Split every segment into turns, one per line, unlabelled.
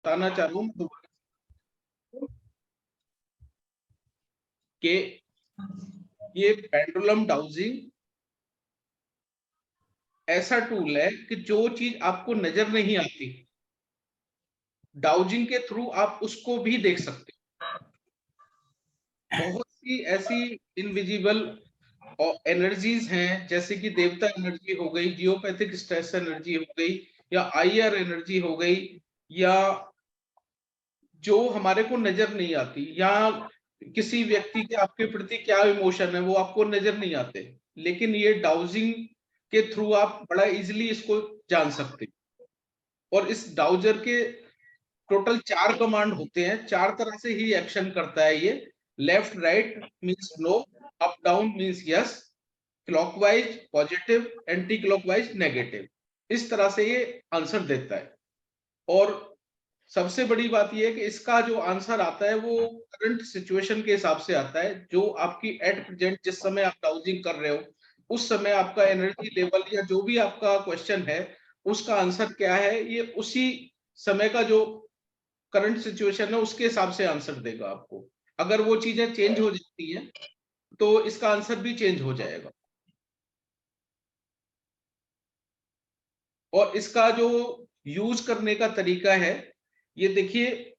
बताना चाह रहा हूँ कि ये पेंडुलम डाउजिंग ऐसा टूल है कि जो चीज आपको नजर नहीं आती, डाउजिंग के थ्रू आप उसको भी देख सकते हो। बहुत सी ऐसी इनविजिबल एनर्जीज हैं, जैसे कि देवता एनर्जी हो गई, जियोपैथिक स्ट्रेस एनर्जी हो गई, या आईआर एनर्जी हो गई, या जो हमारे को नजर नहीं आती, या किसी व्यक्ति के आपके प्रति क्या इमोशन है वो आपको नजर नहीं आते, लेकिन ये डाउजिंग के थ्रू आप बड़ा इजीली इसको जान सकते हो। और इस डाउजर के टोटल 4 कमांड होते हैं, 4 तरह से ही एक्शन करता है ये। Left right means no, up down means yes, clockwise positive, anticlockwise negative, इस तरह से ये आंसर देता है। और सबसे बड़ी बात यह है कि इसका जो आंसर आता है वो करंट सिचुएशन के हिसाब से आता है, जो आपकी एट प्रेजेंट जिस समय आप डाउजिंग कर रहे हो उस समय आपका एनर्जी लेवल या जो भी आपका क्वेश्चन है उसका आंसर क्या है, ये उसी समय का जो करंट सिचुएशन है उसके हिसाब से आंसर देगा आपको। अगर वो चीजें चेंज हो जाती हैं तो इसका आंसर भी चेंज हो जाएगा। और इसका जो यूज करने का तरीका है, ये देखिए,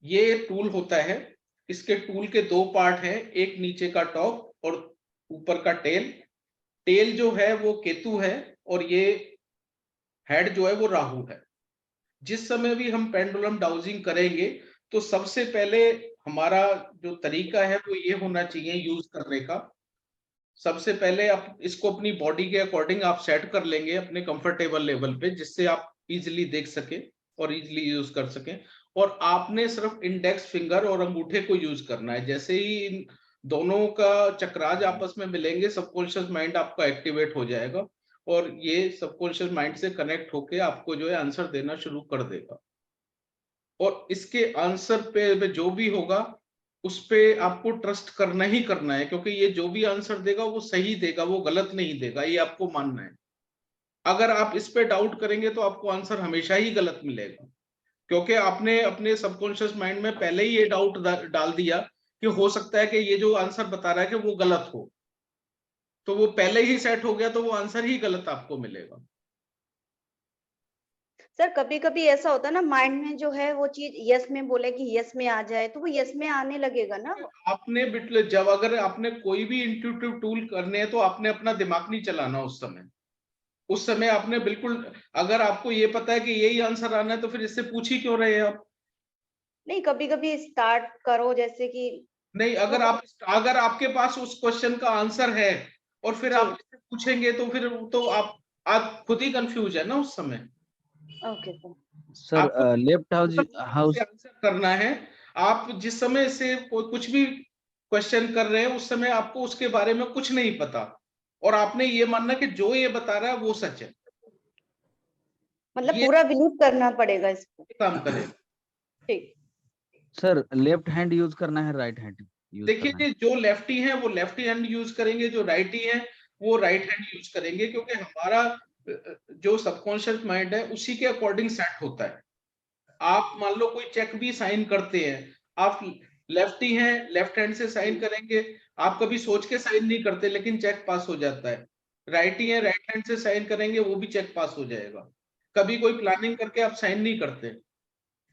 ये टूल होता है, इसके टूल के 2 पार्ट हैं, एक नीचे का टॉप और ऊपर का टेल। टेल जो है वो केतु है और ये हेड जो है वो राहु है। जिस समय भी हम पेंडुलम डाउजिंग करेंगे तो सबसे पहले हमारा जो तरीका है वो ये होना चाहिए यूज करने का। सबसे पहले आप इसको अपनी बॉडी के अकॉर्डिंग आप सेट कर लेंगे अपने कंफर्टेबल लेवल पे, जिससे आप इजीली देख सके और इजीली यूज कर सकें। और आपने सिर्फ इंडेक्स फिंगर और अंगूठे को यूज करना है। जैसे ही इन दोनों का चक्राज आपस में मिलेंगे, सबकॉन्शियस माइंड आपका एक्टिवेट हो जाएगा और ये सबकॉन्शियस माइंड से कनेक्ट होके आपको जो है आंसर देना शुरू कर देगा। और इसके आंसर पे जो भी होगा उस पे आपको ट्रस्ट करना ही करना है, क्योंकि ये जो भी आंसर देगा वो सही देगा, वो गलत नहीं देगा, ये आपको मानना है। अगर आप इस पे डाउट करेंगे तो आपको आंसर हमेशा ही गलत मिलेगा, क्योंकि आपने अपने सबकॉन्शियस माइंड में पहले ही ये डाउट डाल दिया कि हो सकता है कि ये जो आंसर बता रहा है कि वो गलत हो, तो वो पहले ही सेट हो गया, तो वो आंसर ही गलत आपको मिलेगा।
सर कभी कभी ऐसा होता है ना, माइंड में जो है वो चीज यस में बोले कि यस में आ जाए, तो वो यस में आने लगेगा ना।
आपने जब अगर आपने कोई भी इंट्यूटिव टूल करने हैं तो आपने अपना दिमाग नहीं चलाना उस समय। उस समय आपने बिल्कुल, अगर आपको ये पता है कि यही आंसर आना है तो फिर इससे पूछ ही क्यों रहे हैं आप?
नहीं, कभी कभी स्टार्ट करो जैसे कि
नहीं, अगर आपके पास उस क्वेश्चन का आंसर है और फिर आप इससे पूछेंगे तो फिर तो आप खुद ही कंफ्यूज है ना उस समय।
ओके
सर
आपको
लेफ्ट हाउस
आंसर करना है। आप जिस समय से कुछ भी क्वेश्चन कर रहे हैं उस समय आपको उसके बारे में कुछ नहीं पता और आपने ये मानना कि जो ये बता रहा है वो सच है,
मतलब
ये
पूरा बिलीव करना पड़ेगा इसको।
काम करें।
ठीक।
सर लेफ्ट हैंड यूज करना है राइट हैंड यूज करना है?
देखिए, जो लेफ्टी हैं वो लेफ्ट हैंड यूज करेंगे, जो राइटी हैं वो राइट हैंड यूज करेंगे, क्योंकि हमारा जो सबकॉन्शियस माइंड है उसी के अकॉर्डिंग सेट होता है। आप मान लो कोई चेक भी साइन करते हैं, आप लेफ्टी हैं, लेफ्ट हैंड से साइन करेंगे, आप कभी सोच के साइन नहीं करते लेकिन चेक पास हो जाता है। राइटी है, राइट हैंड से साइन करेंगे वो भी चेक पास हो जाएगा। कभी कोई प्लानिंग करके आप साइन नहीं करते।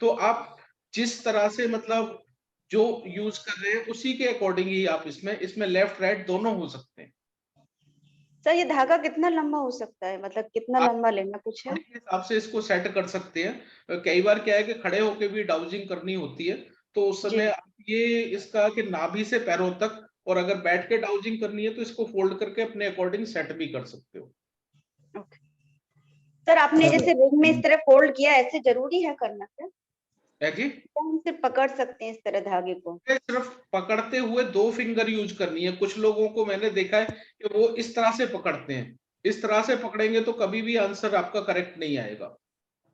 तो आप जिस तरह से मतलब जो यूज कर रहे हैं उसी के अकॉर्डिंग ही आप इसमें इसमें लेफ्ट राइट दोनों हो सकते हैं।
सर ये धागा कितना लंबा हो सकता है, मतलब कितना
आप
लंबा लेना कुछ है?
बॉडी के हिसाब से इसको सेट कर सकते हैं। कई बार क्या है कि खड़े होके भी डाउजिंग करनी होती है, तो उस
जी।
समय आप ये इसका कि नाभि से पैरों तक, और अगर बैठ के डाउजिंग करनी है तो इसको फोल्ड करके अपने अकॉर्डिंग सेट भी कर सकते हो।
ओके सर, आपने
सर
जैसे रिंग में इस तरह फोल्ड किया, ऐसे जरूरी है करना क्या?
है जी,
क्या हम सिर्फ पकड़ सकते हैं इस तरह धागे को?
सिर्फ पकड़ते हुए 2 फिंगर यूज करनी है। कुछ लोगों को मैंने देखा है कि वो इस तरह से पकड़ते हैं, इस तरह से पकड़ेंगे तो कभी भी आंसर आपका करेक्ट नहीं आएगा।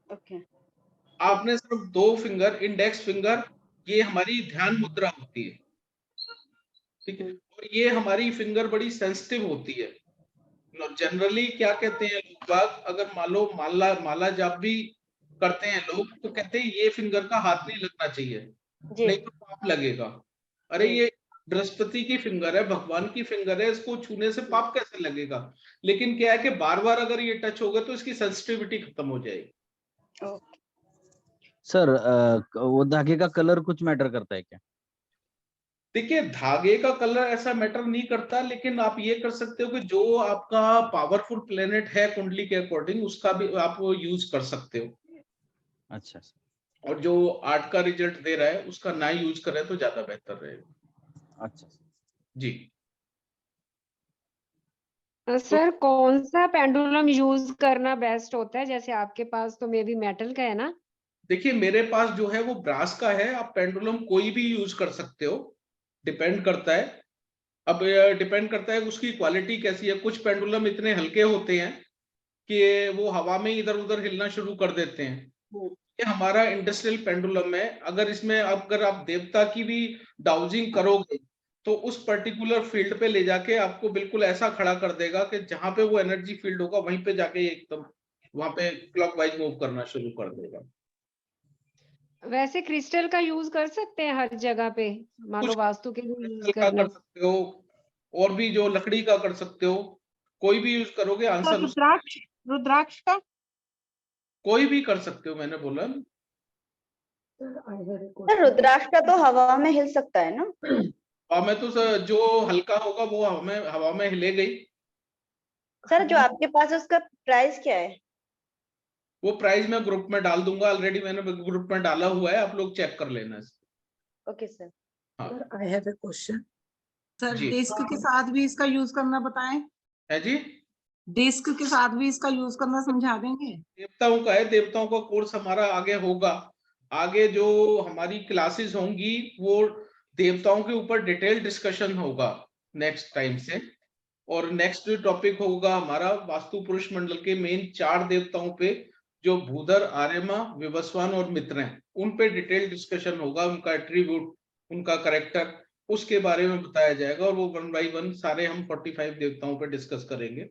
ओके।
आपने सिर्फ 2 फिंगर, इंडेक्स फिंगर, ये हमारी ध्यान मुद्रा होती है, ठीक है, और ये हमारी फिंगर बड़ी सेंसिटिव होती है। जनरली क्या कहते हैं लोग बाग, अगर मान लो माला माला जाप भी करते हैं लोग, तो कहते हैं ये फिंगर का हाथ नहीं लगना चाहिए,
जी
नहीं तो पाप लगेगा। अरे
जी
ये बृहस्पति की फिंगर है, भगवान की फिंगर है, इसको छूने से पाप कैसे लगेगा? लेकिन क्या है कि बार बार अगर ये टच होगा तो इसकी सेंसिटिविटी खत्म हो जाएगी।
ओके।
सर वो धागे का कलर कुछ मैटर करता है क्या?
देखिए धागे का कलर ऐसा मैटर नहीं करता, लेकिन आप ये कर सकते हो कि जो आपका पावरफुल प्लेनेट है कुंडली के अकॉर्डिंग, उसका भी आप यूज कर सकते हो।
अच्छा सर,
और जो 8 का रिजल्ट दे रहा है उसका ना यूज करें तो ज्यादा बेहतर रहेगा।
अच्छा सर।
जी।
सर कौन सा पेंडुलम यूज करना बेस्ट होता है? जैसे आपके पास तो मे बी मेटल का है ना?
देखिए मेरे पास जो है वो ब्रास का है, आप पेंडुलम कोई भी यूज कर सकते हो, डिपेंड करता है। अब डिपेंड करता है उसकी क्वालिटी कैसी है। कुछ पेंडुलम इतने हल्के होते हैं कि वो हवा में इधर उधर हिलना शुरू कर देते हैं। ये हमारा इंडस्ट्रियल पेंडुलम है, अगर इसमें अगर आप देवता की भी डाउजिंग करोगे तो उस पर्टिकुलर फील्ड पे ले जाके आपको बिल्कुल ऐसा खड़ा कर देगा कि जहां पे वो एनर्जी फील्ड होगा वहीं पे जाके एकदम वहां पे क्लॉकवाइज मूव करना शुरू कर देगा।
वैसे क्रिस्टल का यूज कर सकते हैं हर जगह पे, मान लो
कुछ
वास्तु के लिए यूज
क्रिस्टल का
करना
कर सकते हो, और भी जो लकड़ी का कर सकते हो, कोई भी यूज करोगे आंसर
रुद्राक्ष, रुद्राक्ष का
कोई भी कर सकते हो, मैंने बोला।
सर रुद्राक्ष का तो हवा में हिल सकता है ना?
हवा में तो जो हल्का होगा वो हवा में हिलेगा ही।
सर जो आपके पास है उसका प्राइस क्या है?
वो प्राइस मैं ग्रुप में डाल दूंगा, ऑलरेडी मैंने ग्रुप में डाला हुआ है, आप लोग चेक कर लेना इसको।
Okay sir.
हाँ
I have a question sir,
जी।
डिस्क के साथ भी इसका यूज करना बताएं।
है जी।
डिस्क के साथ भी इसका यूज करना समझा देंगे।
देवताओं का है, देवताओं का कोर्स हमारा आगे होगा। आगे जो हमारी क्लासेस होंगी वो देवताओं के ऊपर डिटेल डिस्कशन होगा नेक्स्ट टाइम से। और नेक्स्ट टॉपिक होगा हमारा वास्तु पुरुष मंडल के मेन 4 देवताओं पे, जो भूधर, आर्यमा, विवस्वान और मित्र हैं। उन पे डिटेल डिस्कशन होगा, उनका एट्रीब्यूट, उनका करेक्टर, उसके बारे में बताया जाएगा। और वो 1 बाय 1 सारे हम 45 देवताओं पे डिस्कस करेंगे।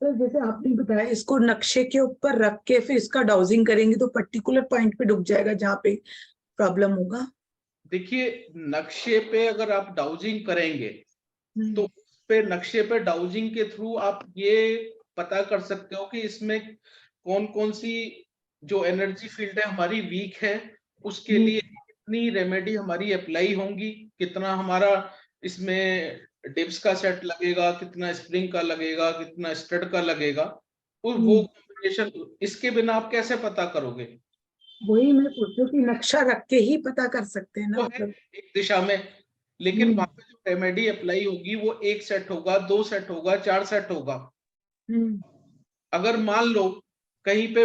सर जैसे आपने बताया इसको नक्शे के ऊपर रख के फिर इसका डाउजिंग करेंगे तो पर्टिकुलर पॉइंट पे डूब जाएगा जहाँ पे प्रॉब्लम होगा।
देखिए नक्शे पे अगर आप डाउजिंग करेंगे तो उस पे नक्शे पे डाउजिंग के थ्रू आप ये पता कर सकते हो कि इसमें कौन कौन सी जो एनर्जी फील्ड है हमारी वीक है, उसके लिए कितनी रेमेडी हमारी अप्लाई होंगी, कितना हमारा इसमें डिप्स का सेट लगेगा, कितना स्प्रिंग का लगेगा, कितना स्टड का लगेगा। और वो कॉम्बिनेशन, इसके बिना आप कैसे पता करोगे?
वही मैं पूछूं कि नक्शा रख के ही पता कर सकते हैं ना,
वो है
मतलब
एक दिशा में, लेकिन वहां पे जो रेमेडी अप्लाई होगी वो 1 सेट होगा, 2 सेट होगा, 4 सेट होगा। अगर मान लो कहीं पे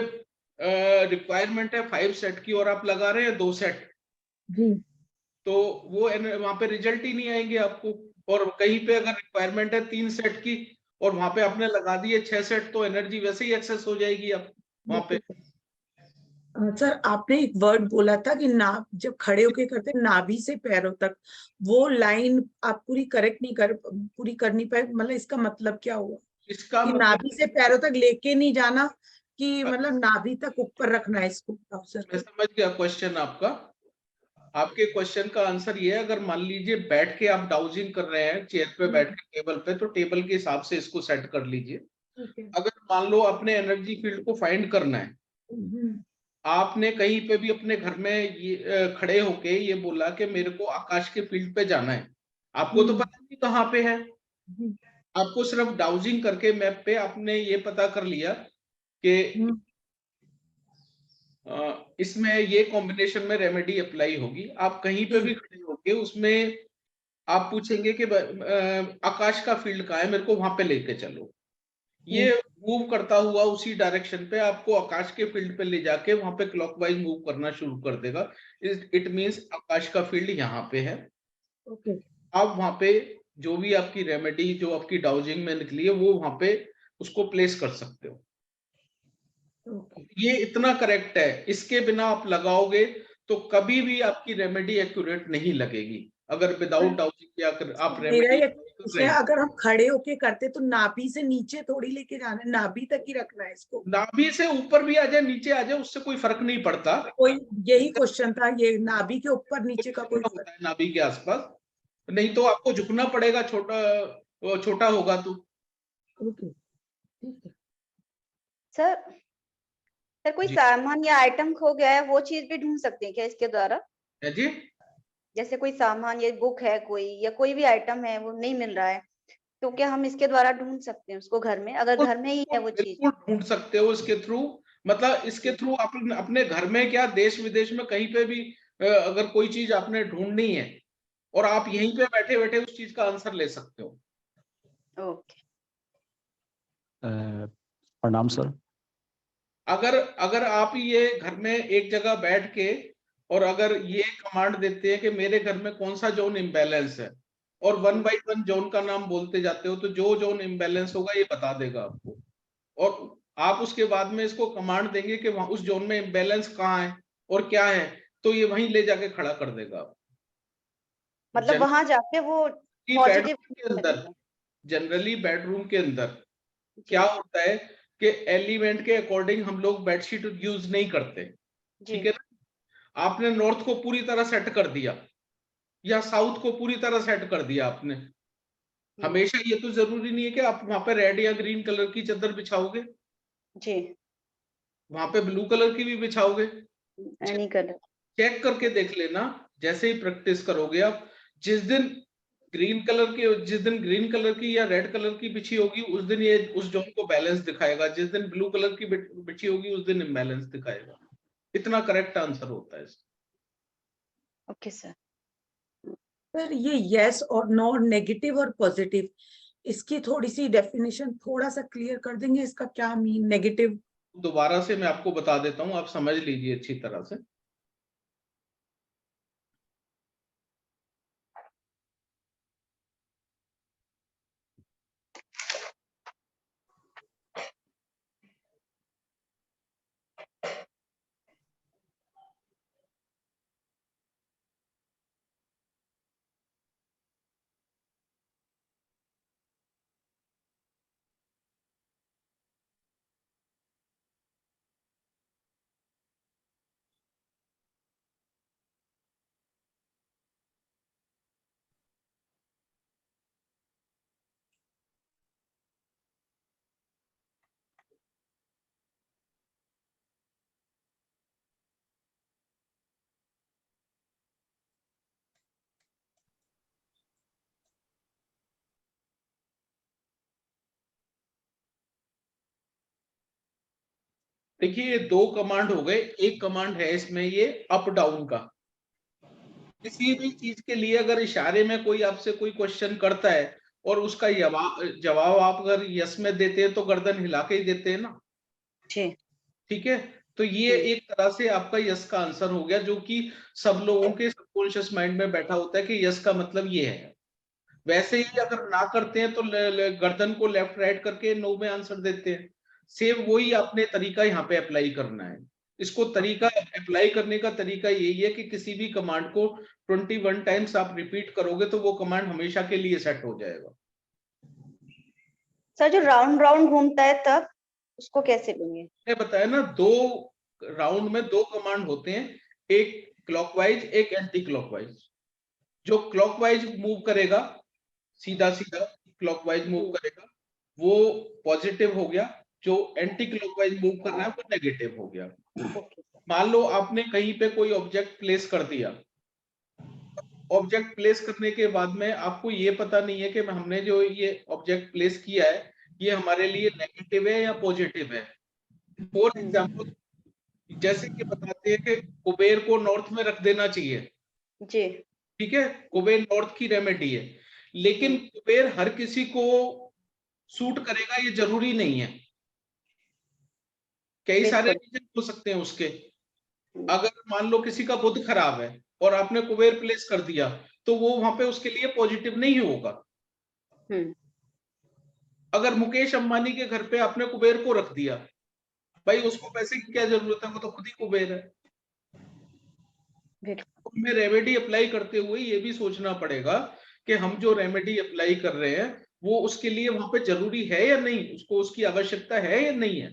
रिक्वायरमेंट है 5 सेट की और आप लगा रहे हैं 2 सेट,
जी
तो वो वहां पे रिजल्ट ही नहीं आएंगे आपको। और कहीं पे अगर रिक्वायरमेंट है 3 सेट की और वहां पे आपने लगा दिए 6 सेट, तो एनर्जी वैसे ही एक्सेस हो जाएगी आप वहां पे।
सर आपने एक वर्ड बोला था कि ना, जब खड़े होके करते नाभि से पैरों तक, वो लाइन आप पूरी करेक्ट नहीं कर पूरी कर नहीं पाए, मतलब इसका मतलब क्या हुआ?
इसका
कि
मतलब
नाभि से पैरों तक लेके नहीं जाना, कि मतलब नाभि तक ऊपर रखना है इसको सर?
मैं समझ गया क्वेश्चन आपका। आपके क्वेश्चन का आंसर ये है, अगर मान लीजिए बैठ के आप डाउजिंग कर रहे हैं चेयर पे बैठ के टेबल पे, तो टेबल के हिसाब से इसको सेट कर लीजिए। अगर मान लो अपने एनर्जी फील्ड को फाइंड करना है, आपने कहीं पे भी अपने घर में ये खड़े होके ये बोला कि मेरे को आकाश के फील्ड पे जाना है, आपको तो पता नहीं कहाँ पे है। आपको सिर्फ डाउजिंग करके मैप पे आपने ये पता कर लिया कि इसमें ये कॉम्बिनेशन में रेमेडी अप्लाई होगी। आप कहीं पे भी खड़े होके उसमें आप पूछेंगे कि आकाश का फील्ड कहाँ है, मेरे को वहां पे लेके चलो। ये मूव करता हुआ उसी डायरेक्शन पे आपको आकाश के फील्ड पे ले जाके वहां पे क्लॉकवाइज मूव करना शुरू कर देगा। इट मींस आकाश का फील्ड यहाँ पे है। आप वहां पे जो भी आपकी रेमेडी, जो आपकी डाउजिंग में निकली है, वो वहां पे उसको प्लेस कर सकते हो। ये इतना करेक्ट है, इसके बिना आप लगाओगे तो कभी भी आपकी रेमेडी एक्यूरेट नहीं लगेगी। अगर विदाउट डाउजिंग आप
मेरा
रेमेडी
ये इसमें अगर हम खड़े होके करते तो नाभि से नीचे थोड़ी लेके जाना है, नाभि तक ही रखना है इसको।
नाभि से ऊपर भी आ जाए नीचे आ जाए उससे कोई फर्क नहीं पड़ता।
कोई यही क्वेश्चन था, ये नाभि के ऊपर नीचे का कोई
होता है नाभि के आसपास, नहीं तो आपको झुकना पड़ेगा, छोटा होगा तो।
ओके ठीक है।
सर सर कोई
जी।
सामान या आइटम खो गया है, वो चीज भी ढूंढ सकते हैं क्या इसके द्वारा?
है जी।
जैसे कोई सामान या बुक है कोई, या कोई भी आइटम है वो नहीं मिल रहा है, तो क्या हम इसके द्वारा ढूंढ सकते हैं उसको घर में, अगर घर में ही है वो चीज?
बिल्कुल ढूंढ सकते हो इसके थ्रू। मतलब इसके थ्रू आप अपने घर में क्या, देश विदेश में कहीं पे भी अगर कोई चीज आपने ढूंढनी है और आप यहीं पे बैठे बैठे उस चीज का आंसर ले सकते हो।
ओके।
प्रणाम सर।
अगर आप ये घर में एक जगह बैठ के और अगर ये कमांड देते हैं कि मेरे घर में कौन सा जोन इम्बैलेंस है, और 1 बाय 1 जोन का नाम बोलते जाते हो, तो जो जोन इम्बैलेंस होगा ये बता देगा आपको। और आप उसके बाद में इसको कमांड देंगे कि वहां उस जोन में इम्बैलेंस कहाँ है और क्या है, तो ये वहीं ले जाके खड़ा कर देगा।
मतलब वहां जाके वो पॉजिटिव
बेडरूम के अंदर, जनरली बेडरूम के अंदर क्या होता है कि एलिमेंट के अकॉर्डिंग हम लोग बेडशीट यूज नहीं करते, ठीक है ना। आपने नॉर्थ को पूरी तरह सेट कर दिया या साउथ को पूरी तरह सेट कर दिया आपने, हमेशा ये तो जरूरी नहीं है कि आप वहां पे रेड या ग्रीन कलर की चादर बिछाओगे
जी,
वहां पे ब्लू कलर की भी बिछाओगे।
नहीं कर रहा।
चेक करके देख लेना, जैसे ही प्रैक्टिस करोगे आप, जिस दिन जिस दिन ग्रीन कलर की या रेड कलर की बिछी होगी उस दिन ये उस जोन को बैलेंस दिखाएगा, जिस दिन ब्लू कलर की बिछी होगी उस दिन इम्बैलेंस दिखाएगा। इतना करेक्ट आंसर होता है इसका।
Okay sir.
सर ये यस और नो, नेगेटिव और पॉजिटिव, इसकी थोड़ी सी डेफिनेशन थोड़ा सा क्लियर कर देंगे, इसका क्या मीन नेगेटिव?
दोबारा से मैं आपको बता देता हूं, आप समझ लीजिए अच्छी तरह से। देखिए ये दो कमांड हो गए, एक कमांड है इसमें ये अप डाउन का। किसी भी चीज के लिए अगर इशारे में कोई आपसे कोई क्वेश्चन करता है और उसका जवाब आप अगर यस में देते हैं तो गर्दन हिला के ही देते हैं ना,
जी,
ठीक है। तो ये एक तरह से आपका यस का आंसर हो गया, जो कि सब लोगों के सबकॉन्शियस माइंड में बैठा होता है कि यस का मतलब ये है। वैसे ही अगर ना करते हैं तो गर्दन को लेफ्ट राइट करके नो में आंसर देते हैं। सेम वही आपने तरीका यहाँ पे अप्लाई करना है। इसको तरीका अप्लाई करने का तरीका यही है कि किसी भी कमांड को 21 टाइम्स आप रिपीट करोगे तो वो कमांड हमेशा के लिए सेट हो जाएगा।
सर जो राउंड राउंड घूमता है तब उसको कैसे लूंगे?
मैंने बताया ना, दो राउंड में दो कमांड होते हैं, एक क्लॉकवाइज एक एंटी क्लॉकवाइज। जो क्लॉकवाइज मूव करेगा, सीधा सीधा क्लॉकवाइज मूव करेगा, वो पॉजिटिव हो गया। जो एंटी क्लॉकवाइज मूव कर रहा है वो नेगेटिव हो गया। मान लो आपने कहीं पे कोई ऑब्जेक्ट प्लेस कर दिया, ऑब्जेक्ट प्लेस करने के बाद में आपको ये पता नहीं है कि हमने जो ये ऑब्जेक्ट प्लेस किया है ये हमारे लिए नेगेटिव है या पॉजिटिव है। फॉर एग्जाम्पल, जैसे कि बताते हैं कि कुबेर को नॉर्थ में रख देना चाहिए,
जी,
ठीक है, कुबेर नॉर्थ की रेमेडी है, लेकिन कुबेर हर किसी को सूट करेगा ये जरूरी नहीं है। कई सारे रीजन हो सकते हैं उसके। अगर मान लो किसी का बुध खराब है और आपने कुबेर प्लेस कर दिया तो वो वहां पे उसके लिए पॉजिटिव नहीं होगा। अगर मुकेश अंबानी के घर पे आपने कुबेर को रख दिया, भाई उसको पैसे की क्या जरूरत है, वो तो खुद ही कुबेर है। में रेमेडी अप्लाई करते हुए ये भी सोचना पड़ेगा कि हम जो रेमेडी अप्लाई कर रहे हैं वो उसके लिए वहां पे जरूरी है या नहीं, उसको उसकी आवश्यकता है या नहीं है।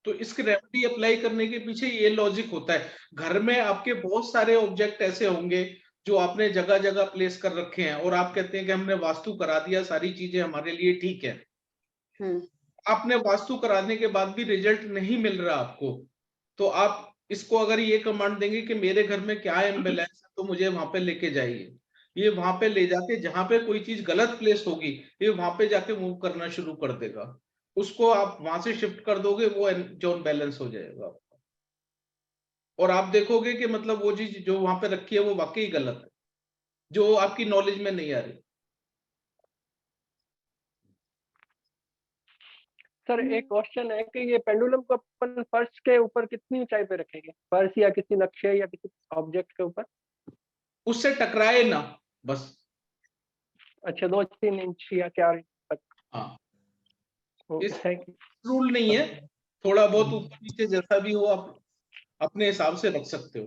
तो इसके रेमेडी अप्लाई करने के पीछे ये लॉजिक होता है। घर में आपके बहुत सारे ऑब्जेक्ट ऐसे होंगे जो आपने जगह जगह प्लेस कर रखे हैं और आप कहते हैं कि हमने वास्तु करा दिया, सारी चीजें हमारे लिए ठीक है। आपने वास्तु कराने के बाद भी रिजल्ट नहीं मिल रहा आपको, तो आप इसको अगर ये कमांड देंगे कि मेरे घर में क्या इम्बैलेंस है तो मुझे वहां पे लेके जाइए, ये वहां पे ले जाके जहां पे कोई चीज गलत प्लेस होगी ये वहां पे जाके मूव करना शुरू कर देगा। उसको आप वहां से शिफ्ट कर दोगे, वो जोन बैलेंस हो जाएगा आपका। और आप देखोगे कि मतलब वो चीज जो वहां पे रखी है वो वाकई गलत है, जो आपकी नॉलेज में नहीं आ रही।
सर एक क्वेश्चन है कि ये पेंडुलम को अपन फर्श के ऊपर कितनी ऊंचाई पे रखेंगे, फर्श या किसी नक्शे या किसी ऑब्जेक्ट के ऊपर?
उससे टकराए ना बस।
अच्छा, 2-3 इंच या 4 इंच तक?
हाँ,
ओके, थैंक यू।
रूल नहीं है, थोड़ा बहुत ऊपर नीचे जैसा भी हो आप अपने हिसाब से रख सकते हो।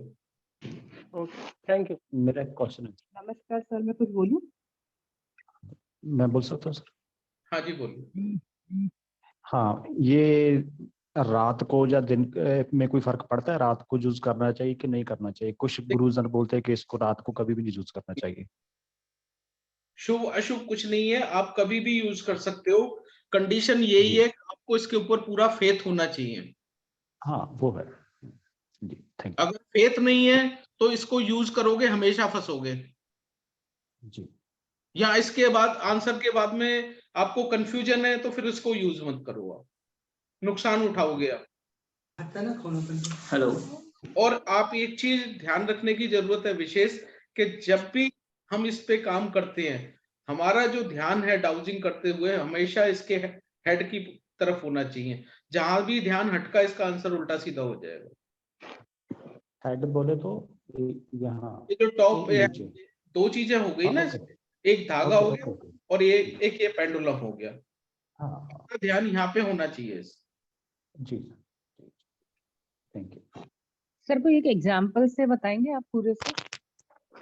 Okay, thank you.
मेरा एक क्वेश्चन है।
नमस्कार सर, मैं कुछ बोलूं?
मैं बोल सकता हूँ सर?
हाँ जी बोलिए।
हाँ, ये रात को या दिन में कोई फर्क पड़ता है? रात को यूज करना चाहिए कि नहीं करना चाहिए? कुछ गुरुजन बोलते हैं कि इसको रात को कभी भी नहीं यूज करना चाहिए।
शुभ अशुभ कुछ नहीं है, आप कभी भी यूज कर सकते हो। कंडीशन यही है कि आपको इसके ऊपर पूरा फेथ होना चाहिए।
हाँ वो है जी, थैंक यू
अगर फेथ नहीं है तो इसको यूज करोगे हमेशा फंसोगे।
जी।
या इसके बाद आंसर के बाद में आपको कंफ्यूजन है तो फिर इसको यूज मत करो, आप नुकसान उठाओगे आप।
हेलो।
और आप एक चीज ध्यान रखने की जरूरत है विशेष, कि जब भी हम इस पे काम करते हैं हमारा जो ध्यान है डाउजिंग करते हुए हमेशा इसके हेड की तरफ होना चाहिए। जहां भी ध्यान हटका इसका आंसर उल्टा सीधा हो जाएगा।
हेड बोले तो यहाँ
ये जो टॉप है,
नीचे।
दो चीजें हो गई
हाँ,
ना
ओके,
इसमें, एक धागा हो गया
ओके।
और ये एक ये पेंडुलम हो गया।
हाँ
आपका ध्यान यहाँ पे होना चाहिए।
जी, थैंक यू
सर कोई एक एग्जांपल से बताएंगे आप पूरे से?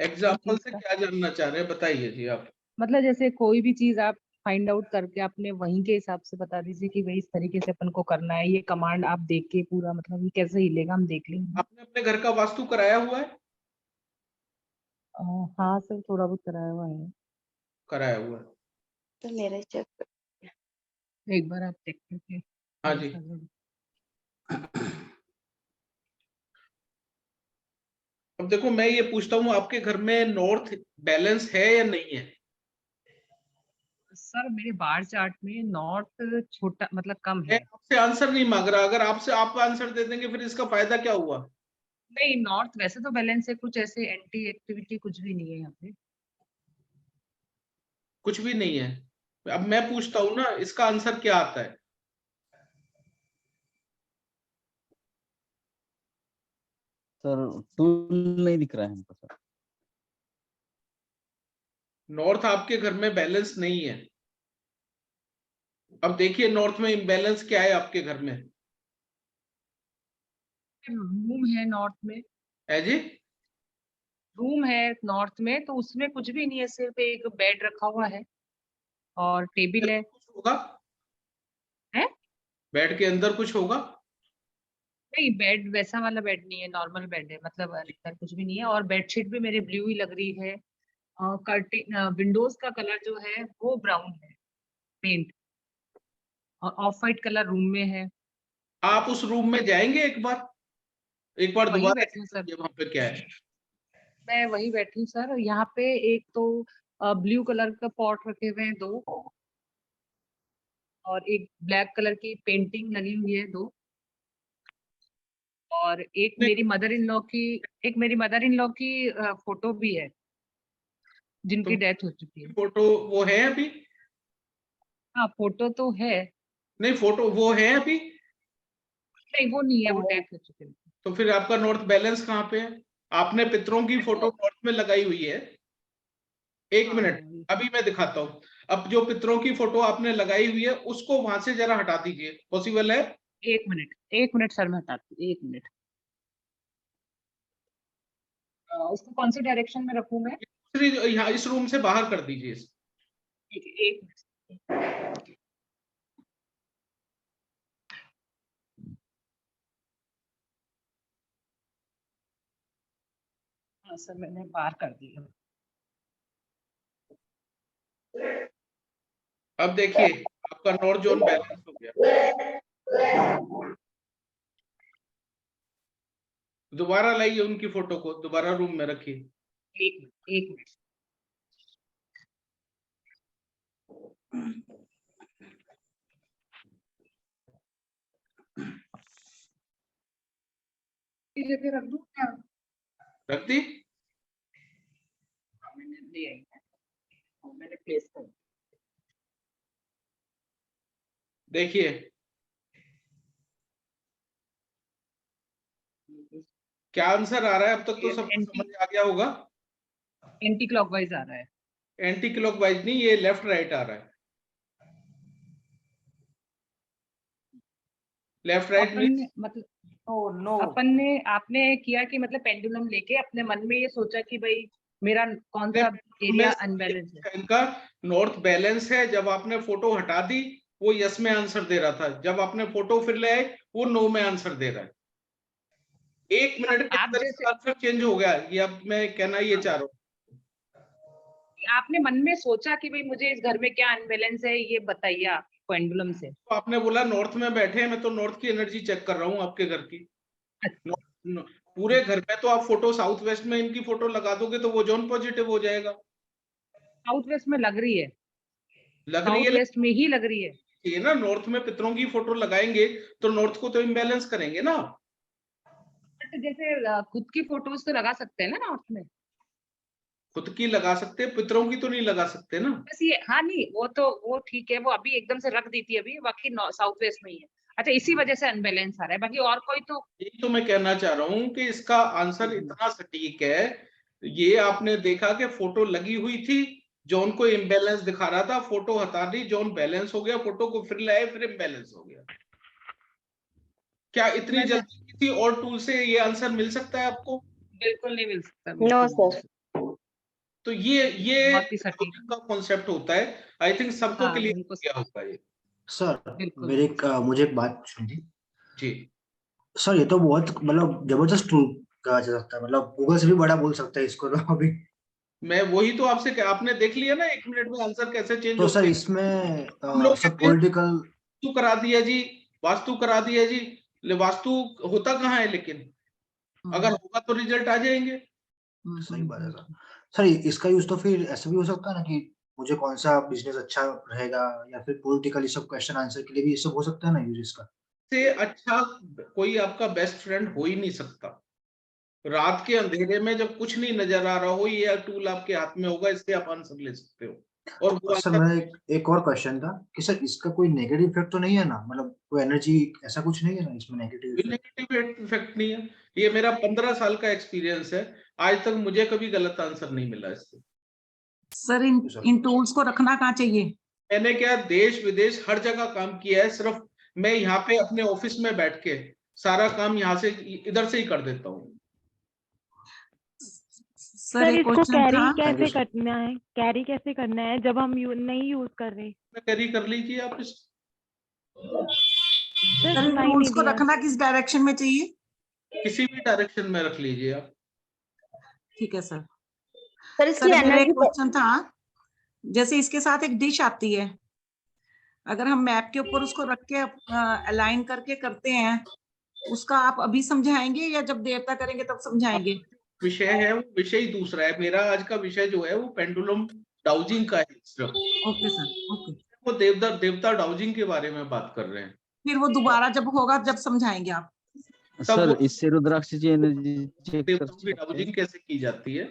एग्जाम्पल से क्या जानना चाह रहे हैं बताइए जी आप।
मतलब जैसे कोई भी चीज आप फाइंड आउट करके आपने वहीं के हिसाब से बता दीजिए कि भाई इस तरीके से अपन को करना है, ये कमांड आप देख के पूरा मतलब ये कैसे हिलेगा हम देख लेंगे।
आपने अपने घर का वास्तु कराया हुआ है?
हाँ सर, थोड़ा बहुत कराया हुआ है।
कराया हुआ है
तो मेरे चेक
एक बार आप चेक करके।
हाँ जी। अब देखो मैं ये पूछता हूँ आपके घर में नॉर्थ बैलेंस है या नहीं है?
सर मेरे बार चार्ट में नॉर्थ छोटा मतलब कम
मैं
है।
आपसे आंसर नहीं मांग रहा, अगर आपसे आप आंसर दे देंगे फिर इसका फायदा क्या हुआ?
नहीं, नॉर्थ वैसे तो बैलेंस है, कुछ ऐसे एंटी एक्टिविटी कुछ भी नहीं है यहाँ पे।
कुछ भी नहीं है। अब मैं पूछता हूँ ना, इसका आंसर क्या आता है?
सर टूल नहीं दिख रहा है हमको सर।
नॉर्थ आपके घर में बैलेंस नहीं है। अब देखिए नॉर्थ में इम्बैलेंस क्या है आपके घर में?
रूम है नॉर्थ में,
है जी?
रूम है नॉर्थ में, तो उसमें कुछ भी नहीं है, सिर्फ एक बेड रखा हुआ है और टेबल है।
कुछ होगा?
है?
बेड के अंदर कुछ होगा?
नहीं, बेड वैसा वाला बेड नहीं है, नॉर्मल बेड है, मतलब अंदर कुछ भी नहीं है। और बेडशीट भी मेरे ब्लू ही लग रही है। कर्टेन विंडोज का कलर जो है वो ब्राउन है पेंट, और ऑफ वाइट कलर रूम में है।
आप उस रूम में जाएंगे एक बार
वही
दोबारा
बैठी हूँ सर,
देखिए वहां पे क्या है।
मैं वही बैठी हूँ सर। यहाँ पे एक तो ब्लू कलर का पॉट रखे हुए हैं 2, और एक ब्लैक कलर की पेंटिंग लगी हुई है 2, और एक मेरी मदर इन लॉ की फोटो भी है जिनकी डेथ हो चुकी है।
फोटो वो है अभी?
हाँ फोटो तो है।
नहीं फोटो वो है अभी?
नहीं वो नहीं है, वो डेथ हो चुकी है।
तो फिर आपका नॉर्थ बैलेंस कहाँ पे है? आपने पितरों की फोटो नॉर्थ में लगाई हुई है। एक मिनट अभी मैं दिखाता हूँ। अब जो पितरों की फोटो आपने लगाई हुई है उसको वहां से जरा हटा दीजिए, पॉसिबल है?
एक मिनट सर, मैं हटाती हूँ, 1 मिनट। उसको कौन सी डायरेक्शन में रखूं मैं?
यहाँ इस रूम से बाहर कर दीजिए इसे।
ठीक है, 1 मिनट। हाँ सर, मैंने बाहर कर दिया।
अब देखिए आपका नॉर्थ जोन बैलेंस हो गया। दोबारा लाइए उनकी फोटो को, दोबारा रूम में रखिए।
एक मिनट। जगह रख दूं क्या?
रख दी?
मैंने ले आई है, मैंने प्लेस कर।
देखिए क्या आंसर आ रहा है? अब तक तो सबको समझ आ गया होगा।
एंटी क्लॉकवाइज आ रहा है।
एंटी क्लॉकवाइज नहीं, ये लेफ्ट राइट आ रहा है। लेफ्ट राइट मींस
मतलब नो आपने किया कि मतलब पेंडुलम लेके अपने मन में ये सोचा कि भाई मेरा कौन सा एरिया अनबैलेंस है।
इनका नॉर्थ बैलेंस है। जब आपने फोटो हटा दी वो यस में आंसर दे रहा था, जब आपने फोटो फिर ले आए वो नो में आंसर दे रहा है। 1 मिनट के अंदर इसका आंसर चेंज हो गया, ये अब मैं कहना ये चाह रहा हूँ।
आपने मन में सोचा कि भाई मुझे इस घर में क्या अनबैलेंस है ये बताइए आप पेंडुलम से।
तो आपने बोला नॉर्थ में बैठे हैं, मैं तो नॉर्थ की एनर्जी चेक कर रहा हूँ आपके घर की। पूरे घर में तो आप फोटो साउथ वेस्ट में इनकी फोटो लगा दोगे तो वो जोन पॉजिटिव हो जाएगा।
साउथ वेस्ट में लग रही है,
लग रही है,
साउथ वेस्ट में ही लग रही है
ये ना। नॉर्थ में पितरों की फोटो लगाएंगे तो नॉर्थ को तो इम्बैलेंस करेंगे ना।
बट जैसे खुद की फोटोज तो लगा सकते हैं ना नॉर्थ में।
खुद की लगा सकते हैं, पितरों की तो नहीं लगा सकते ना।
बस ये, हाँ नहीं वो ठीक है, वो अभी एकदम से रख दी थी अभी, बाकी साउथ वेस्ट में ही है। अच्छा, इसी वजह से अनबैलेंस आ रहा है, बाकी और कोई तो।
यही तो मैं कहना चाह रहा हूँ कि इसका आंसर इतना सटीक है। ये आपने देखा कि फोटो लगी हुई थी, जोन को इम्बैलेंस दिखा रहा था, फोटो हटा दी, जोन बैलेंस हो गया, फोटो को फिर लाए, फिर इम्बैलेंस हो गया। क्या इतनी जल्दी किसी और टूल से ये आंसर मिल सकता है आपको?
बिल्कुल नहीं मिल सकता।
No sir.
तो ये
बहुत ही सटीक
का कॉन्सेप्ट होता है। आई थिंक सबको
हाँ,
क्लियर
बिल्कुल
किया होगा ये।
सर
बिल्कुल।
मुझे एक बात पूछनी थी।
जी
सर ये तो बहुत मतलब जबरदस्त टूल कहा जा सकता है, मतलब गूगल से भी बड़ा बोल सकता है इसको तो अभी।
मैं वही तो आपसे आपने देख लिया ना 1 मिनट में आंसर कैसे चेंज
तो
होते
सर
हैं।
इसमें
हम लोग
सर
कहते हैं
पॉलिटिकल
वास्तु करा दिया जी, वास्तु करा दिया जी। वास्तु होता कहाँ है? लेकिन अगर होगा तो रिजल्ट आ जाएंगे।
सही बात है सर। सर इसका यूज तो फिर ऐसा भी हो सकता है ना कि मुझे कौन सा बिजनेस अच्छा रहेगा, या फिर पॉलिटिकली सब क्वेश्चन आंसर के लिए भी ये सब हो सकता है ना यूज इसका।
से अच्छा कोई आपका बेस्ट फ्रेंड हो ही नहीं सकता। रात के अंधेरे में जब कुछ नहीं नजर आ रहा हो, ये टूल आपके हाथ में होगा, इससे आप आंसर ले सकते हो। और वो
सर मेरा एक और क्वेश्चन था कि सर इसका कोई नेगेटिव इफेक्ट तो नहीं है ना, मतलब कोई एनर्जी ऐसा कुछ नहीं है ना इसमें नेगेटिव
इफेक्ट नहीं है। ये मेरा 15 साल का एक्सपीरियंस है, आज तक मुझे कभी गलत आंसर नहीं मिला इससे।
सर इन टूल्स को रखना कहाँ चाहिए?
मैंने क्या देश विदेश हर जगह काम किया है, सिर्फ मैं यहाँ पे अपने ऑफिस में बैठ के सारा काम यहाँ से इधर से ही कर देता हूँ।
सर इसको कैरी कैसे करना है? कैरी कैसे करना है जब हम नहीं यूज कर रहे?
कैरी कर लीजिए आप इस।
सर इन टूल्स को रखना किस डायरेक्शन में चाहिए?
किसी भी डायरेक्शन में रख लीजिए आप।
ठीक है सर।
सर
मेरा एक क्वेश्चन था, जैसे इसके साथ एक डिश आती है, अगर हम मैप के ऊपर उसको रख के अलाइन करके करते हैं, उसका आप अभी समझाएंगे या जब देवता करेंगे तब समझाएंगे?
विषय है वो, विषय ही दूसरा है। मेरा आज का विषय जो है वो पेंडुलम डाउजिंग का है सिर्फ।
Okay sir, okay.
वो देवता डाउजिंग के बारे में बात कर रहे हैं।
फिर वो दोबारा जब होगा जब समझाएंगे आप।
सर इससे रुद्राक्ष जी एनर्जी चेक कर
सकते हैं। डाउजिंग कैसे की जाती है?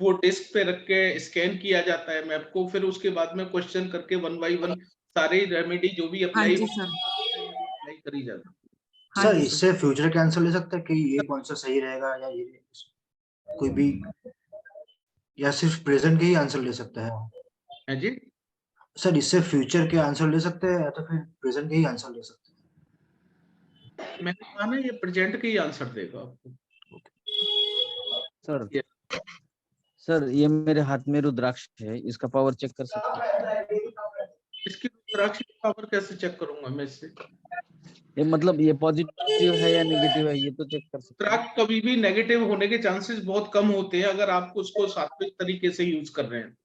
वो डिस्क पे रख के स्कैन किया जाता है मैप को, फिर उसके बाद में क्वेश्चन करके 1 बाय 1 सारे रेमेडी जो भी अप्लाई करी जाती है।
सर इससे फ्यूचर के आंसर ले सकते हैं कि ये कौन सा सही रहेगा, या ये कोई भी, या सिर्फ प्रेजेंट के ही आंसर ले सकते हैं?
जी
सर इससे फ्यूचर के आंसर ले सकते हैं या तो फिर प्रेजेंट के ही आंसर ले सकते हैं?
मैंने कहा ना ये प्रेजेंट के ही आंसर देगा आपको।
सर सर ये मेरे हाथ में रुद्राक्ष है, इसका पावर चेक कर सकते हैं?
इसकी रुद्राक्ष की पावर कैसे चेक करूंगा मैं इससे?
ये मतलब ये पॉजिटिव है या नेगेटिव है, ये तो चेक कर सकते हैं?
रुद्राक्ष कभी भी नेगेटिव होने के चांसेस बहुत कम होते हैं अगर आप उसको सात्विक तरीके से यूज कर रहे हैं।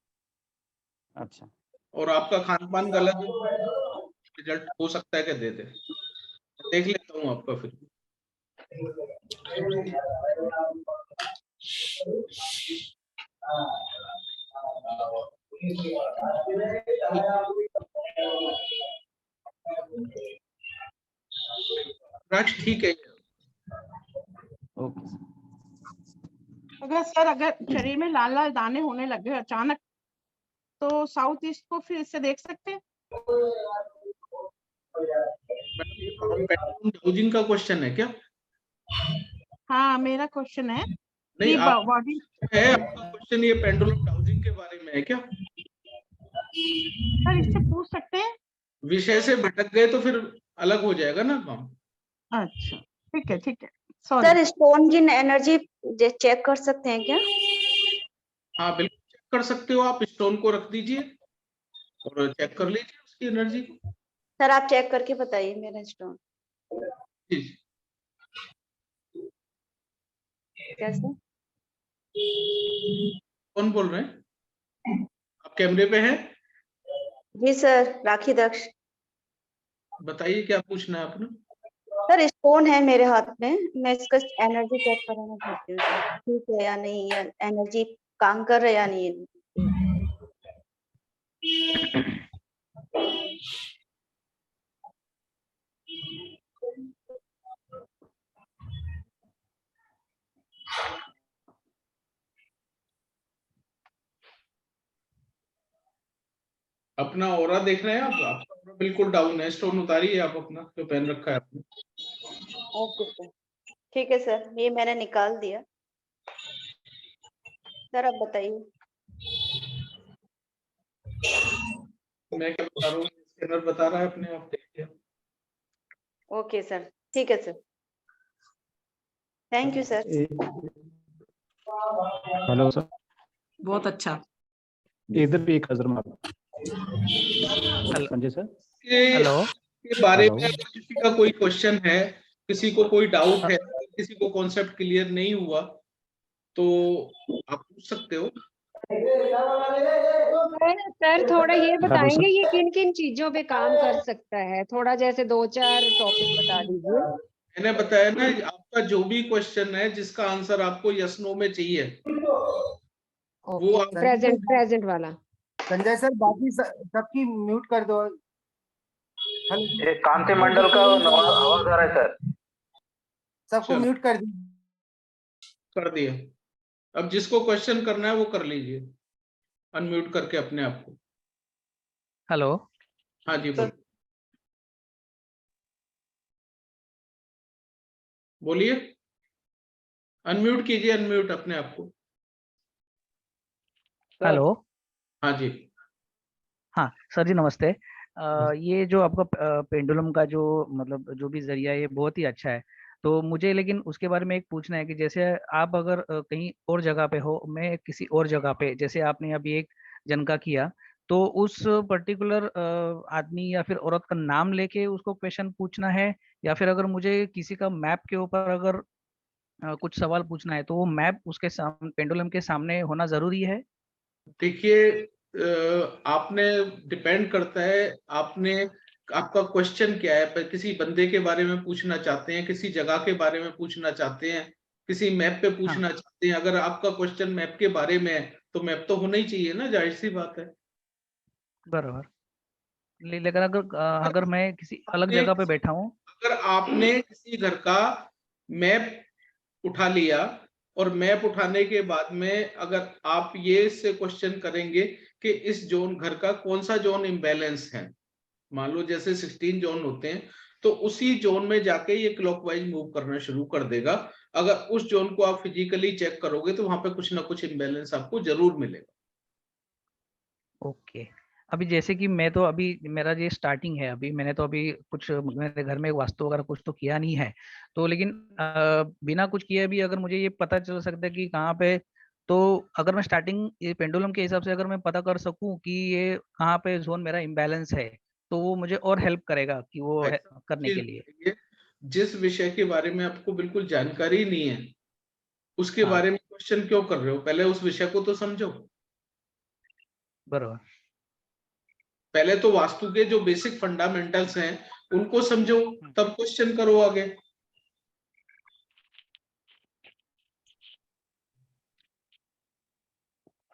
अच्छा।
और आपका खान पान गलत रिजल्ट हो सकता है कि दे दे। देख लेता हूँ आपका फिर। रुद्राक्ष ठीक है।
ओके।
अगर शरीर में लाल लाल दाने होने लगे अचानक, तो साउथ ईस्ट को फिर इससे देख सकते हैं?
डाउजिंग का क्वेश्चन है क्या?
हाँ, मेरा क्वेश्चन है।
नहीं,
बॉडी
है आपका क्वेश्चन ये पेंडुलम डाउजिंग के बारे में है क्या?
सर इससे पूछ सकते हैं?
विषय से भटक गए तो फिर अलग हो जाएगा ना काम।
अच्छा, ठीक है ठीक है। सॉरी
सर स्टोन की एनर्जी चेक कर सकते हैं क्या?
हाँ बिल्कुल चेक कर सकते हो आप। स्टोन को रख दीजिए और चेक कर लीजिए उसकी एनर्जी को।
सर आप चेक करके बताइए मेरा स्टोन
जी।
कैसे?
कौन बोल रहे हैं? आप कैमरे पे हैं?
जी सर, राखी दक्ष।
बताइए क्या पूछना है आपने?
सर स्टोन है मेरे हाथ में, मैं इसका एनर्जी चेक कराना चाहती हूँ सर, ठीक है या नहीं, या एनर्जी काम कर रहा है या नहीं।
अपना ऑरा देख रहे हैं आप? आपका ऑरा बिल्कुल डाउन है। स्टोन उतारिए आप अपना जो पहन रखा है आपने।
ओके सर, ठीक है सर, ये मैंने निकाल दिया। सर आप बताइए।
मैं क्या बता रहा हूँ, स्कैनर बता रहा है अपने आप, देखिए।
ओके सर, ठीक है sir, thank you sir.
Hello sir.
बहुत अच्छा।
इधर भी एक हजर संजय सर।
हेलो। के बारे में अगर किसी का कोई क्वेश्चन है, किसी को कोई डाउट है, किसी को कॉन्सेप्ट क्लियर नहीं हुआ तो आप पूछ सकते हो।
सर थोड़ा ये बताएंगे ये किन किन चीजों पे काम कर सकता है, थोड़ा जैसे 2-4 टॉपिक बता दीजिए।
मैंने बताया ना, आपका जो भी क्वेश्चन है जिसका आंसर आपको यस नो में चाहिए वो आप
प्रेजेंट वाला।
संजय सर बाकी सबकी म्यूट कर दो।
कांति मंडल का आवाज आ रहा है सर।
सबको म्यूट कर दीजिए।
कर दिया। अब जिसको क्वेश्चन करना है वो कर लीजिए अनम्यूट करके अपने आप को।
हेलो।
हाँ जी बोलिए। अनम्यूट कीजिए, अनम्यूट अपने आप को।
हेलो।
हाँ जी।
हाँ सर जी नमस्ते। ये जो आपका पेंडुलम का जो मतलब जो भी जरिया है ये बहुत ही अच्छा है। तो मुझे लेकिन उसके बारे में एक पूछना है कि जैसे आप अगर कहीं और जगह पे हो, मैं किसी और जगह पे, जैसे आपने अभी एक जन का किया, तो उस पर्टिकुलर आदमी या फिर औरत का नाम लेके उसको क्वेश्चन पूछना है, या फिर अगर मुझे किसी का मैप के ऊपर अगर कुछ सवाल पूछना है तो वो मैप उसके सामने पेंडुलम के सामने होना जरूरी है?
देखिए आपने डिपेंड करता है आपने आपका क्वेश्चन क्या है। पर किसी बंदे के बारे में पूछना चाहते हैं, किसी जगह के बारे में पूछना चाहते हैं, किसी मैप पे पूछना चाहते हैं। अगर आपका क्वेश्चन मैप के बारे में है तो मैप तो होना ही चाहिए ना, जाहिर सी बात है।
बराबर। लेकिन अगर मैं किसी अलग जगह पे बैठा हूँ,
अगर आपने किसी घर का मैप उठा लिया और मैप उठाने के बाद में अगर आप ये से क्वेश्चन करेंगे कि इस जोन घर का कौन सा जोन इम्बैलेंस है, मान लो जैसे 16 जोन होते हैं, तो उसी जोन में जाके ये क्लॉकवाइज मूव करना शुरू कर देगा। अगर उस जोन को आप फिजिकली चेक करोगे तो वहां पे कुछ ना कुछ इम्बैलेंस आपको जरूर मिलेगा।
ओके। अभी जैसे कि मैं तो अभी मेरा ये स्टार्टिंग है, अभी मैंने तो अभी कुछ मेरे घर में वास्तु वगैरह कुछ तो किया नहीं है, तो लेकिन बिना कुछ किए भी अगर मुझे ये पता चल सकता है कि कहाँ पे, तो अगर मैं स्टार्टिंग ये पेंडुलम के हिसाब से अगर मैं पता कर सकूं कि ये कहाँ पे जोन मेरा इम्बैलेंस है, तो वो मुझे और हेल्प करेगा कि वो करने के लिए।
ये जिस विषय के बारे में आपको बिल्कुल जानकारी नहीं है उसके
हाँ
बारे में क्वेश्चन क्यों कर रहे हो? पहले उस विषय को तो समझो।
बरोबर।
पहले तो वास्तु के जो बेसिक फंडामेंटल्स हैं उनको समझो, तब क्वेश्चन करो आगे।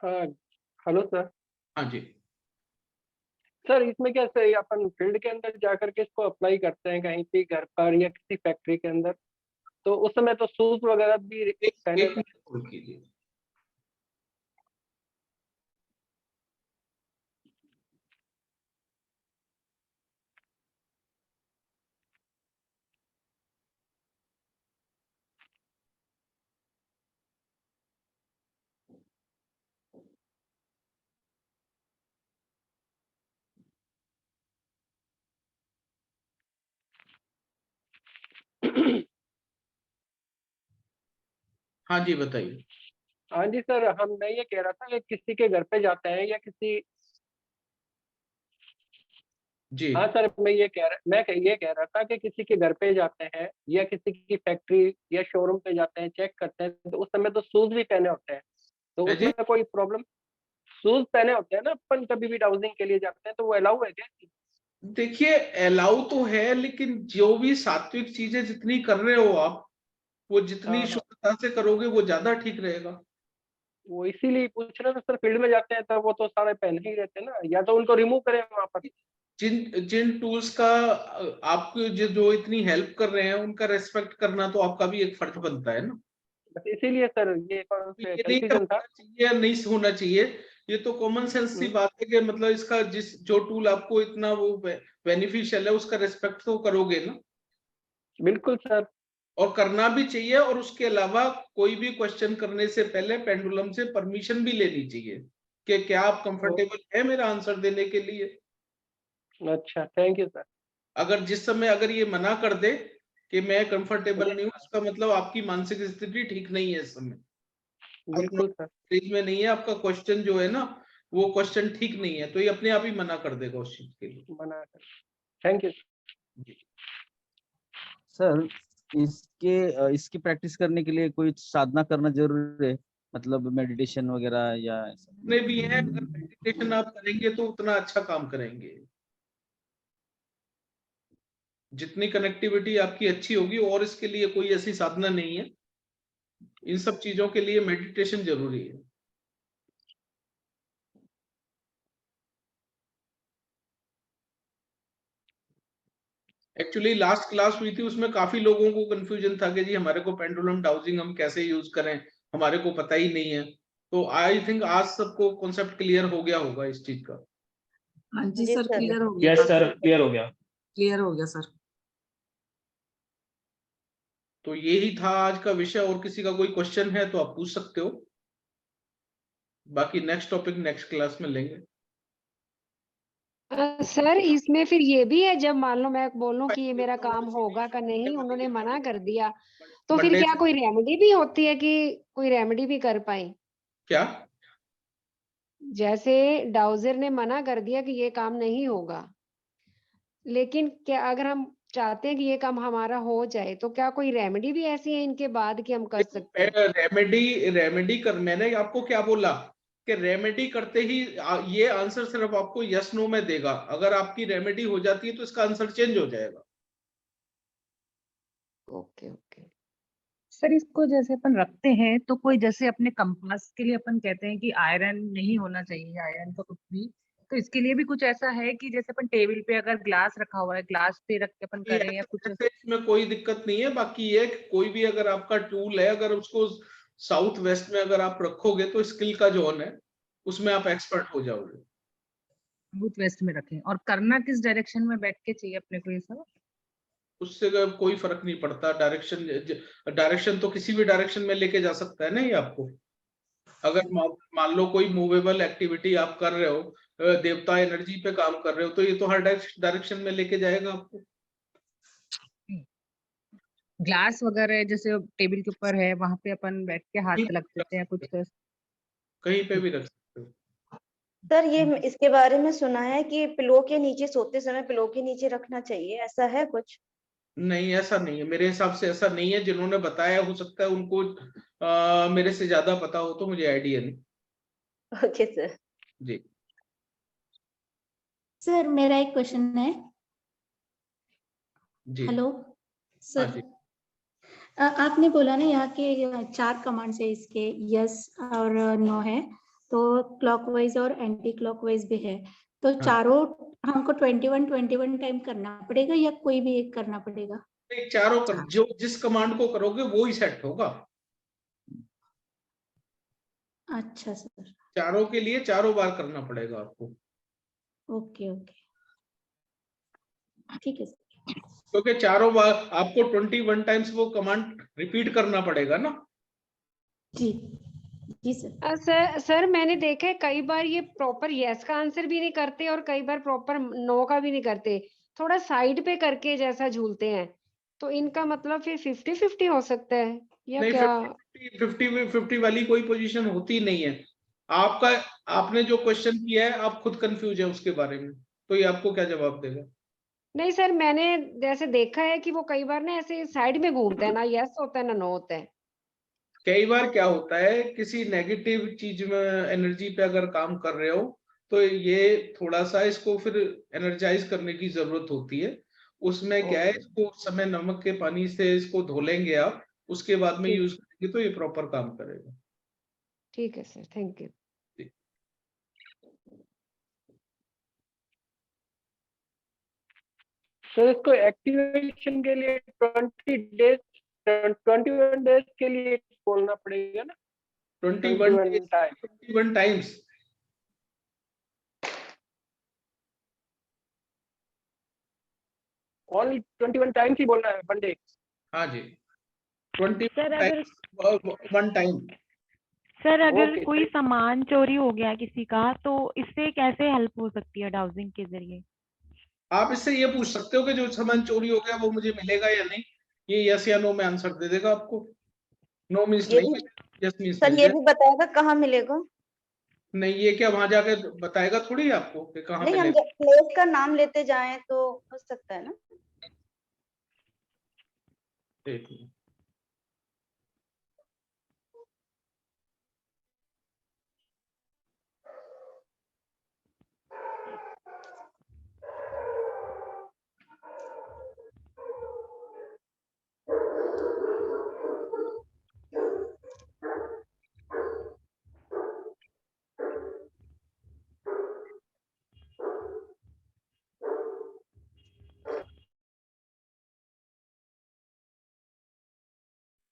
हाँ हेलो सर।
हाँ जी
सर इसमें क्या सही अपन फील्ड के अंदर जाकर के इसको अप्लाई करते हैं कहीं पे घर पर या किसी फैक्ट्री के अंदर, तो उस समय तो शूज वगैरह भी पहने।
एक मिनट होल्ड कीजिए। हाँ जी बताइए।
हाँ जी सर, मैं ये कह रहा था कि किसी के घर पे जाते हैं या किसी,
जी
हाँ सर मैं ये कह रहा था कि किसी के घर पे जाते हैं या किसी की फैक्ट्री या शोरूम पे जाते हैं, चेक करते हैं, तो उस समय तो शूज भी पहने होते हैं, तो
है जी।
उसमें कोई प्रॉब्लम? शूज पहने होते हैं ना अपन, कभी भी डाउजिंग के लिए जाते हैं, तो वो अलाउ है क्या?
देखिए अलाउ तो है, लेकिन जो भी सात्विक चीजें जितनी कर रहे हो आप, वो जितनी
हाँ हाँ,
शुद्धता से करोगे वो ज्यादा ठीक रहेगा।
वो इसीलिए पूछ रहे थे सर, फील्ड में जाते हैं तो वो तो सारे पहने ही रहते हैं ना, या तो उनको रिमूव करें वहां पर।
जिन जिन टूल्स का आपको जो इतनी हेल्प कर रहे हैं उनका रेस्पेक्ट करना तो आपका भी एक फर्ज बनता है ना।
बस इसीलिए सर ये
ये नहीं
कंफ्यूजन था।
करना चाहिए या नहीं होना चाहिए, ये तो कॉमन सेंस सी बात है कि मतलब इसका जो टूल आपको इतना वो बेनिफिशियल है उसका रेस्पेक्ट तो करोगे ना।
बिल्कुल सर।
और करना भी चाहिए, और उसके अलावा कोई भी क्वेश्चन करने से पहले पेंडुलम से परमिशन भी लेनी चाहिए कि क्या आप कंफर्टेबल है मेरा आंसर देने के लिए।
अच्छा, थैंक यू सर।
अगर जिस समय अगर ये मना कर दे कि मैं कंफर्टेबल नहीं हूँ, उसका मतलब आपकी मानसिक स्थिति ठीक नहीं है इस समय,
बिल्कुल सर।
स्टेज में नहीं है, आपका क्वेश्चन जो है ना वो क्वेश्चन ठीक नहीं है, तो ये अपने आप ही मना कर देगा उस चीज के लिए।
मना कर, थैंक यू।
सर इसकी प्रैक्टिस करने के लिए कोई साधना करना जरूरी है, मतलब मेडिटेशन वगैरह या ऐसा?
जितने भी हैं, अगर मेडिटेशन आप करेंगे तो उतना अच्छा काम करेंगे। जितनी कनेक्टिविटी आपकी अच्छी होगी, और इसके लिए कोई ऐसी साधना नहीं है, इन सब चीजों के लिए मेडिटेशन जरूरी है। एक्चुअली लास्ट क्लास हुई थी, उसमें काफी लोगों को कंफ्यूजन था कि जी हमारे को पेंडुलम डाउजिंग हम कैसे यूज करें, हमारे को पता ही नहीं है। तो आई थिंक आज सबको कॉन्सेप्ट क्लियर हो गया होगा इस चीज का।
हाँ जी
जी
सर,
सर।
क्लियर हो गया।
यस सर, क्लियर हो गया।
क्लियर हो गया सर।
तो यही था आज का विषय, और किसी का कोई क्वेश्चन है तो आप पूछ सकते हो, बाकी नेक्स्ट टॉपिक नेक्स्ट क्लास में लेंगे।
सर इसमें फिर ये भी है, जब मान लो मैं बोलूं कि ये मेरा काम होगा का नहीं, उन्होंने मना कर दिया, तो फिर
मंडे
क्या कोई रेमेडी भी होती है कि कोई रेमेडी भी कर पाए?
क्या?
जैसे डाउजर ने मना कर दिया कि ये काम नहीं होगा, लेकिन क्या अगर हम चाहते हैं कि ये काम हमारा हो जाए, तो क्या कोई रेमेडी भी ऐसी है इनके बाद कि हम कर सकते हैं?
रेमेडी कर, मैंने आपको क्या बोला कि रेमेडी करते ही ये आंसर सिर्फ आपको यस नो में देगा, अगर आपकी रेमेडी हो जाती है तो इसका आंसर चेंज हो जाएगा।
Okay okay.
सर इसको जैसे अपन रखते हैं तो कोई जैसे अपने कंपास के लिए अपन कहते हैं कि आयरन नहीं होना चाहिए, आयरन का कुछ भी, तो इसके लिए भी कुछ ऐसा है कि जैसे अपन टेबल पे अगर ग्लास रखा हुआ है, ग्लास पे रख के अपन करें या कुछ?
इसमें कोई दिक्कत नहीं है। बाकी ये कोई भी अगर आपका टूल है, अगर उसको साउथ वेस्ट में अगर आप रखोगे तो स्किल का जोन है, उसमें आप एक्सपर्ट हो जाओगे।
साउथ वेस्ट में रखें, और करना किस डायरेक्शन में बैठ के चाहिए अपने को ये सब?
उससे कोई फर्क नहीं पड़ता, डायरेक्शन तो किसी भी डायरेक्शन में लेके जा सकता है ना ये आपको। अगर मान लो कोई मूवेबल एक्टिविटी आप कर रहे हो देवता एनर्जी पे काम कर रहे हो, तो ये तो हर डायरेक्शन में लेके जाएगा आपको।
ग्लास वगैरह जैसे टेबल के ऊपर है, वहां पे अपन बैठ के हाथ लग देते हैं, कुछ कर
कहीं पे भी रख सकते हो।
सर ये इसके बारे में सुना है कि पिलो के नीचे, सोते समय पिलो के नीचे रखना चाहिए, ऐसा है कुछ?
नहीं, ऐसा नहीं है, मेरे हिसाब से ऐसा नहीं है। जिन्होंने बताया हो सकता है उनको मेरे से ज्यादा पता हो, तो मुझे आइडिया नहीं।
Okay sir.
जी
सर मेरा एक क्वेश्चन है।
जी।
हेलो
हाँ
सर,
जी।
आपने बोला ना यहाँ के 4 कमांड्स है इसके, यस और नो है, तो क्लॉकवाइज और एंटी क्लॉकवाइज भी है, तो
हाँ।
चारों हमको 21 टाइम करना पड़ेगा या कोई भी एक करना पड़ेगा?
एक चारों कर, जो जिस कमांड को करोगे वो ही सेट होगा।
अच्छा सर।
चारों के लिए चारों बार करना पड़ेगा आपको।
ओके ओके, ठीक है सर।
क्योंकि चारों बार आपको 21 टाइम्स वो कमांड रिपीट करना पड़ेगा ना।
जी जी सर।
सर मैंने देखा है कई बार ये प्रॉपर यस का आंसर भी नहीं करते और कई बार प्रॉपर नो का भी नहीं करते, थोड़ा साइड पे करके जैसा झूलते हैं, तो इनका मतलब फिर 50-50 हो सकता है या
नहीं,
क्या?
50 वाली कोई पोजीशन होती नहीं है। आपका, आपने जो क्वेश्चन किया है आप खुद कंफ्यूज है उसके बारे में, तो ये आपको क्या जवाब देगा?
नहीं सर, मैंने जैसे देखा है कि वो कई बार ना ऐसे साइड में घूमते हैं, ना यस होता है ना नो होता है।
कई बार क्या होता है, किसी नेगेटिव चीज में एनर्जी पे अगर काम कर रहे हो तो ये थोड़ा सा इसको फिर एनर्जाइज करने की जरूरत होती है। उसमें क्या है, इसको उस समय नमक के पानी से इसको धो लेंगे आप, उसके बाद में
ठीक।
यूज करेंगे तो ये प्रॉपर काम करेगा।
ठीक है सर, थैंक यू।
सर इसको एक्टिवेशन के लिए 21 डेज के लिए बोलना पड़ेगा ना?
21 टाइम्स।
ओनली 21 टाइम्स ही बोलना है वन डे?
हाँ जी, 21
सर अगर
टाइम्स, 1 टाइम।
सर अगर
ओके,
कोई सामान चोरी हो गया किसी का, तो इससे कैसे हेल्प हो सकती है डाउजिंग के जरिए?
आप इससे ये पूछ सकते हो कि जो सामान चोरी हो गया वो मुझे मिलेगा या नहीं। ये यस या नो में आंसर दे देगा आपको। नो मीन्स
ये
नहीं,
भी
यस मीन्स
सर
मिल
ये
जाए।
भी बताएगा कहाँ मिलेगा?
नहीं, ये क्या वहां जाके बताएगा थोड़ी आपको कि कहाँ
नहीं, हम
मिलेगा।
जब प्लेस का नाम लेते जाएं तो हो सकता है ना।
एक मिनट।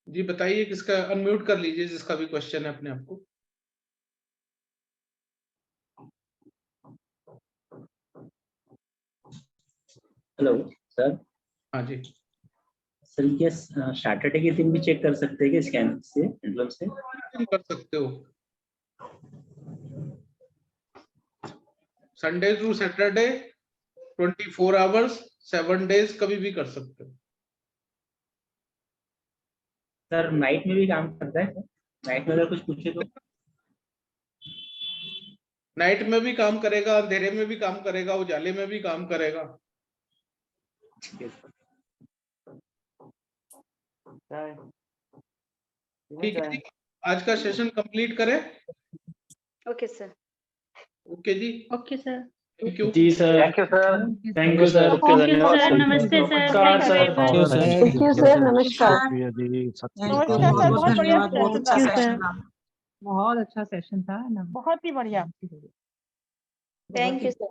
जी बताइए, किसका अनम्यूट कर लीजिए जिसका भी क्वेश्चन है अपने आप को।
Hello sir.
हाँ जी।
सर क्या सैटरडे के दिन भी चेक कर सकते हैं क्या स्कैन से, मतलब से?
कर सकते हो, Sunday to Saturday 24 hours 7 days कभी भी कर सकते हो।
सर नाइट में भी काम करता है? नाइट में अगर कुछ पूछे तो?
नाइट में भी काम करेगा, अंधेरे में भी काम करेगा, उजाले में भी काम करेगा। ठीक है जी, आज का सेशन कंप्लीट करें।
Okay sir.
ओके जी।
Okay sir.
थैंक यू
जी sir, thank you sir,
thank you sir.
Okay, धन्यवाद
सर,
सर।
नमस्ते सर,
नमस्कार
thank you
sir.
Very much.
Thank you sir, नमस्कार।
शुक्रिया जी, सत श्री
नमस्कार
अकाल।
सर, बहुत बढ़िया
धन्यवाद, बहुत अच्छा
सेशन था।
सेशन रहा।
बहुत अच्छा सेशन था ना,
बहुत ही बढ़िया।
Thank you sir.